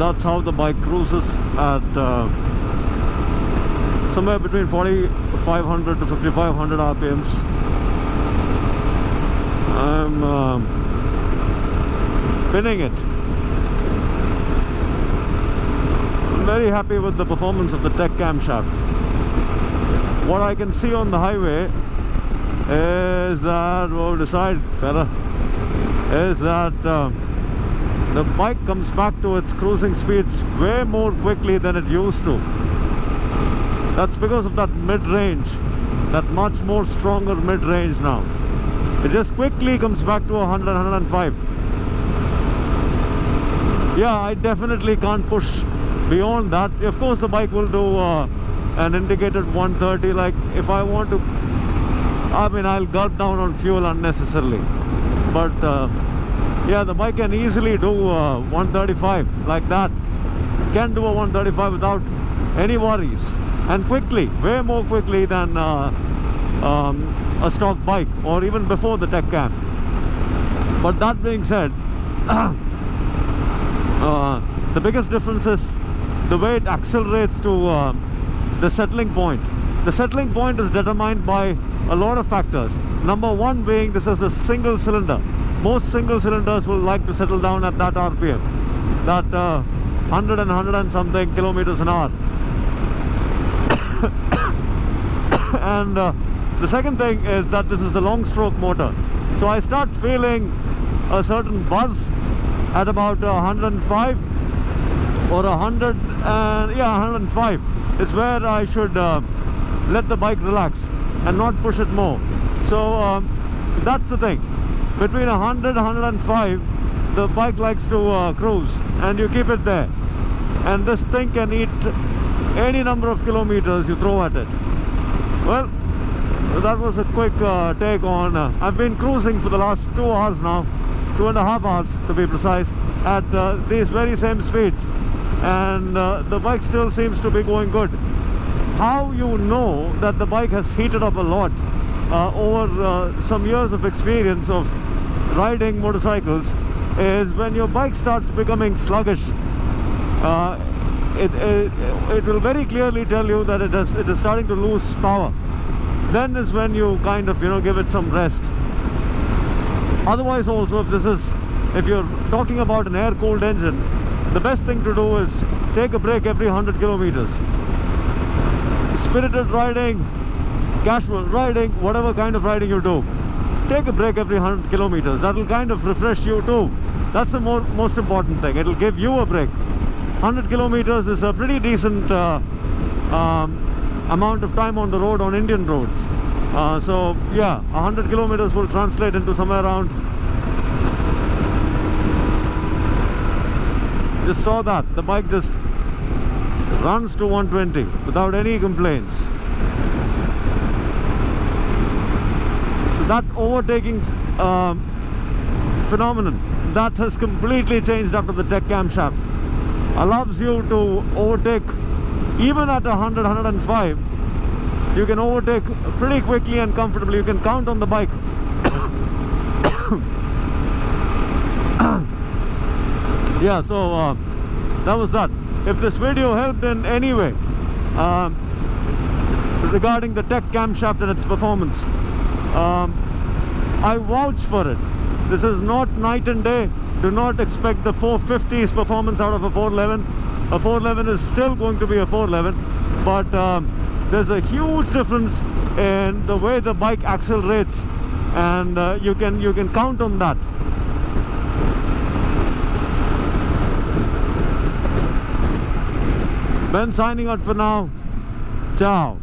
that's how the bike cruises at somewhere between 4,500 to 5,500 RPMs. I'm pinning it. I'm very happy with the performance of the Tec Camshaft. What I can see on the highway is that, well, decide fella, is that the bike comes back to its cruising speeds way more quickly than it used to. That's because of that mid-range, that much more stronger mid-range now. It just quickly comes back to 100, 105. Yeah, I definitely can't push beyond that. Of course the bike will do an indicated 130. Like if I want to, I mean, I'll gulp down on fuel unnecessarily, but yeah, the bike can easily do 135 like that. Can do a 135 without any worries, and quickly, way more quickly than a stock bike, or even before the Tec Cam. But that being said, the biggest difference is the way it accelerates to the settling point. The settling point is determined by a lot of factors. Number one being, this is a single cylinder. Most single cylinders will like to settle down at that RPM, that 100 and something kilometers an hour. And the second thing is that this is a long stroke motor, so I start feeling a certain buzz at about 105 or 100, and yeah, 105 is where I should let the bike relax and not push it more. So that's the thing. Between 100 105 the bike likes to cruise, and you keep it there, and this thing can eat any number of kilometers you throw at it. Well, that was a quick take on I've been cruising for the last 2 hours now, 2.5 hours to be precise, at these very same speeds, and the bike still seems to be going good. How you know that the bike has heated up a lot over some years of experience of riding motorcycles is when your bike starts becoming sluggish. It will very clearly tell you that it is starting to lose power. Then is when you kind of, give it some rest. Otherwise also, if you're talking about an air-cooled engine, the best thing to do is take a break every 100 kilometers. Spirited riding, casual riding, whatever kind of riding you do, take a break every 100 kilometers. That will kind of refresh you too. That's the most important thing. It will give you a break. 100 kilometers is a pretty decent amount of time on the road, on Indian roads. So yeah, 100 kilometers will translate into somewhere around, just saw that the bike just runs to 120 without any complaints. So that overtaking phenomenon, that has completely changed after the Tec Camshaft. Allows you to overtake even at 100, 105. You can overtake pretty quickly and comfortably. You can count on the bike. Yeah, so that was that. If this video helped in any way regarding the Tec Camshaft and its performance, I vouch for it. This is not night and day. Do not expect the 450's performance out of a 411. A 411 is still going to be a 411, but there's a huge difference in the way the bike accelerates, and you can count on that. Ben signing out for now. Ciao.